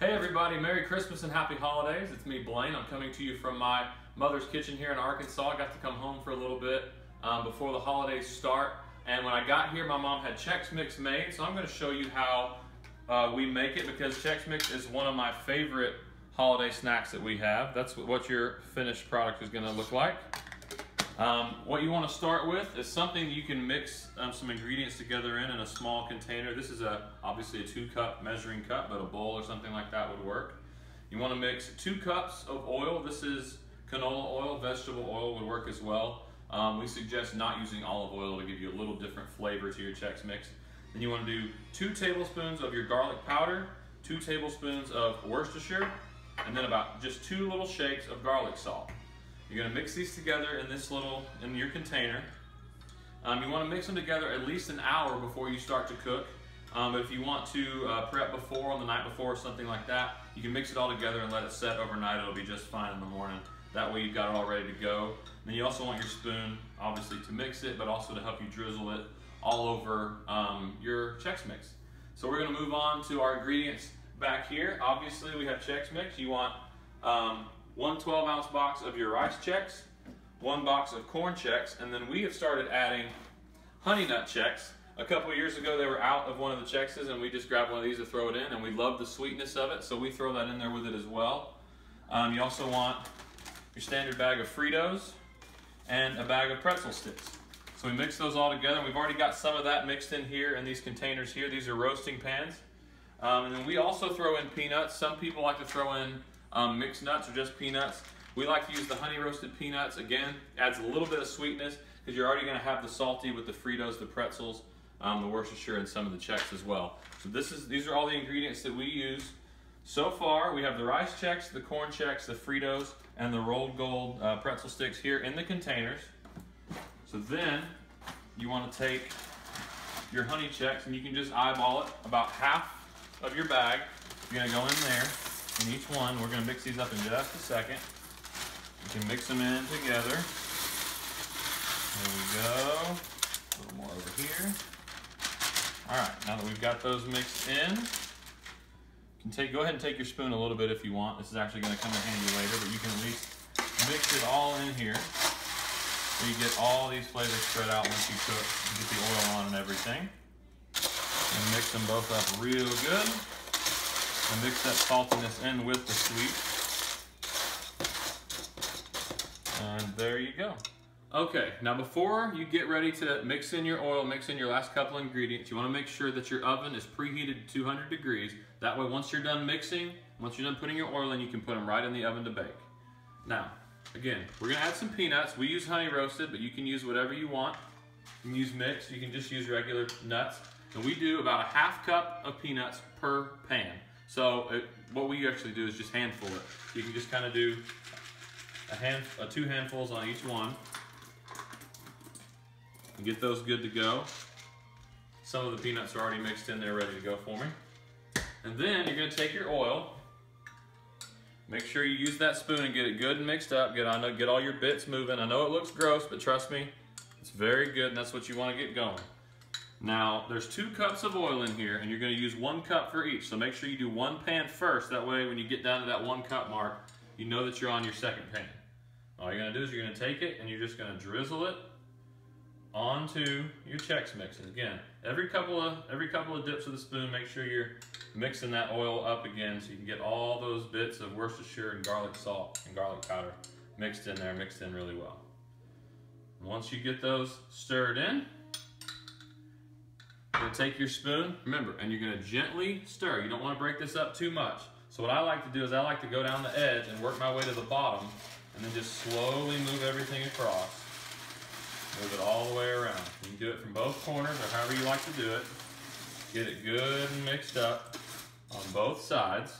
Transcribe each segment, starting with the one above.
Hey everybody, Merry Christmas and Happy Holidays. It's me, Blane. I'm coming to you from my mother's kitchen here in Arkansas. I got to come home for a little bit before the holidays start. And when I got here, my mom had Chex Mix made. So I'm going to show you how we make it, because Chex Mix is one of my favorite holiday snacks that we have. That's what your finished product is going to look like. What you want to start with is something you can mix some ingredients together in a small container. This is obviously a 2-cup measuring cup, but a bowl or something like that would work. You want to mix 2 cups of oil. This is canola oil. Vegetable oil would work as well. We suggest not using olive oil to give you a little different flavor to your Chex Mix. Then you want to do 2 tablespoons of your garlic powder, 2 tablespoons of Worcestershire, and then about just 2 little shakes of garlic salt. You're going to mix these together in your container. You want to mix them together at least an hour before you start to cook. But if you want to prep before, on the night before or something like that, you can mix it all together and let it set overnight. It'll be just fine in the morning. That way you've got it all ready to go. Then you also want your spoon, obviously, to mix it, but also to help you drizzle it all over your Chex Mix. So we're going to move on to our ingredients back here. Obviously, we have Chex Mix. You want 1 12-ounce box of your rice Chex, 1 box of corn Chex, and then we have started adding honey nut Chex. A couple of years ago, they were out of one of the Chexes, and we just grabbed one of these to throw it in, and we love the sweetness of it, so we throw that in there with it as well. You also want your standard bag of Fritos and a bag of pretzel sticks. So we mix those all together, and we've already got some of that mixed in here in these containers here. These are roasting pans. And then we also throw in peanuts. Some people like to throw in mixed nuts or just peanuts. We like to use the honey roasted peanuts. Again, adds a little bit of sweetness because you're already going to have the salty with the Fritos, the pretzels, the Worcestershire, and some of the Chex as well. So these are all the ingredients that we use. So far, we have the rice Chex, the corn Chex, the Fritos, and the rolled gold pretzel sticks here in the containers. So then you want to take your honey Chex, and you can just eyeball it. About half of your bag, you're going to go in there. In each one, we're going to mix these up in just a second. You can mix them in together. There we go. A little more over here. All right, now that we've got those mixed in, you can go ahead and take your spoon a little bit if you want. This is actually going to come in handy later, but you can at least mix it all in here so you get all these flavors spread out once you cook. You get the oil on and everything. And mix them both up real good. And mix that saltiness in with the sweet. And there you go. Okay, now before you get ready to mix in your oil, mix in your last couple ingredients, you want to make sure that your oven is preheated to 200 degrees. That way, once you're done mixing, once you're done putting your oil in, you can put them right in the oven to bake. Now, again, we're going to add some peanuts. We use honey roasted, but you can use whatever you want. You can use mixed, you can just use regular nuts. And we do about a ½ cup of peanuts per pan. So what we actually do is just handful it. You can just kind of do 2 handfuls on each one and get those good to go. Some of the peanuts are already mixed in there, ready to go for me. And then you're going to take your oil. Make sure you use that spoon and get it good and mixed up. Get all your bits moving. I know it looks gross, but trust me, it's very good, and that's what you want to get going. Now, there's 2 cups of oil in here, and you're going to use 1 cup for each. So make sure you do 1 pan first. That way, when you get down to that 1 cup mark, you know that you're on your 2nd pan. All you're going to do is you're going to take it, and you're just going to drizzle it onto your Chex Mix. And again, every couple of dips of the spoon, make sure you're mixing that oil up again so you can get all those bits of Worcestershire and garlic salt and garlic powder mixed in there, mixed in really well. And once you get those stirred in, you're going to take your spoon, remember, and you're going to gently stir. You don't want to break this up too much. So what I like to do is I like to go down the edge and work my way to the bottom, and then just slowly move everything across. Move it all the way around. You can do it from both corners or however you like to do it. Get it good and mixed up on both sides.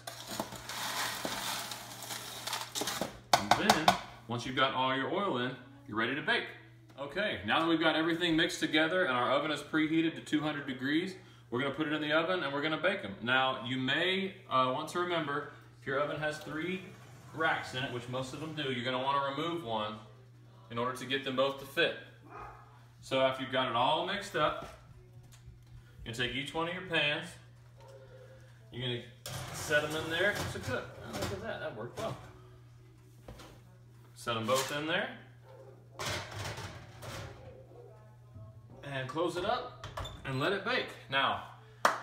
And then, once you've got all your oil in, you're ready to bake. Okay, now that we've got everything mixed together and our oven is preheated to 200 degrees, we're going to put it in the oven and we're going to bake them. Now, you may want to remember, if your oven has 3 racks in it, which most of them do, you're going to want to remove one in order to get them both to fit. So after you've got it all mixed up, you're going to take each one of your pans, You're gonna set them in there to cook. Oh, look at that, that worked well. Set them both in there. And close it up and let it bake. Now,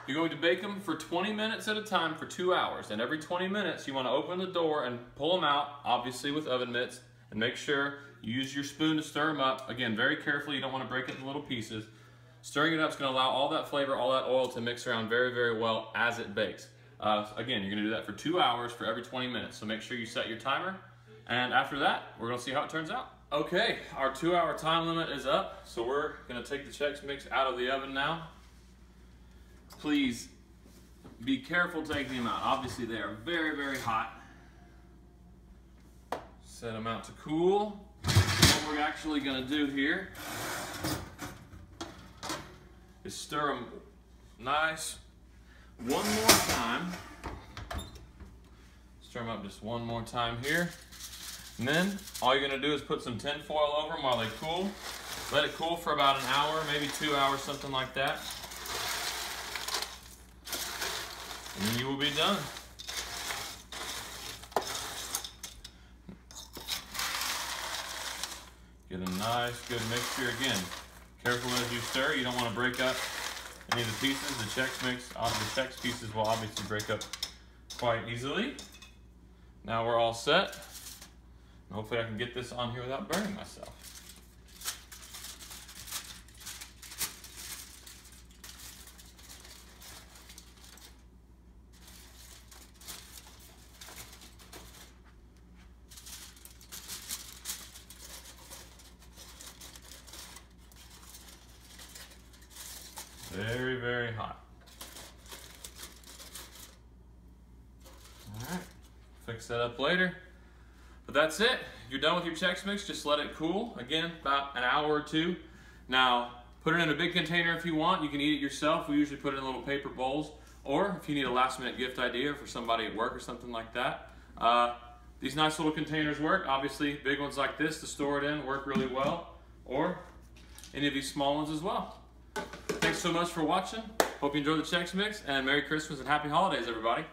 you're going to bake them for 20 minutes at a time for 2 hours. And every 20 minutes, you want to open the door and pull them out, obviously with oven mitts, and make sure you use your spoon to stir them up. Again, very carefully, you don't want to break it into little pieces. Stirring it up is going to allow all that flavor, all that oil to mix around very, very well as it bakes. Again, you're going to do that for 2 hours for every 20 minutes. So make sure you set your timer. And after that, we're going to see how it turns out. Okay, our 2-hour time limit is up. So we're going to take the Chex Mix out of the oven now. Please be careful taking them out. Obviously, they are very, very hot. Set them out to cool. What we're actually going to do here is stir them nice one more time. Stir them up just one more time here. And then all you're going to do is put some tin foil over them while they cool. Let it cool for about an hour, maybe 2 hours, something like that. And then you will be done. Get a nice, good mixture. Again, careful as you stir. You don't want to break up any of the pieces. The Chex Mix, the Chex pieces will obviously break up quite easily. Now we're all set. Hopefully I can get this on here without burning myself. Very, very hot. All right, fix that up later. But that's it. You're done with your Chex Mix. Just let it cool. Again, about an hour or two. Now, put it in a big container if you want. You can eat it yourself. We usually put it in little paper bowls. Or if you need a last-minute gift idea for somebody at work or something like that. These nice little containers work. Obviously, big ones like this to store it in work really well. Or any of these small ones as well. Thanks so much for watching. Hope you enjoyed the Chex Mix, and Merry Christmas and Happy Holidays, everybody.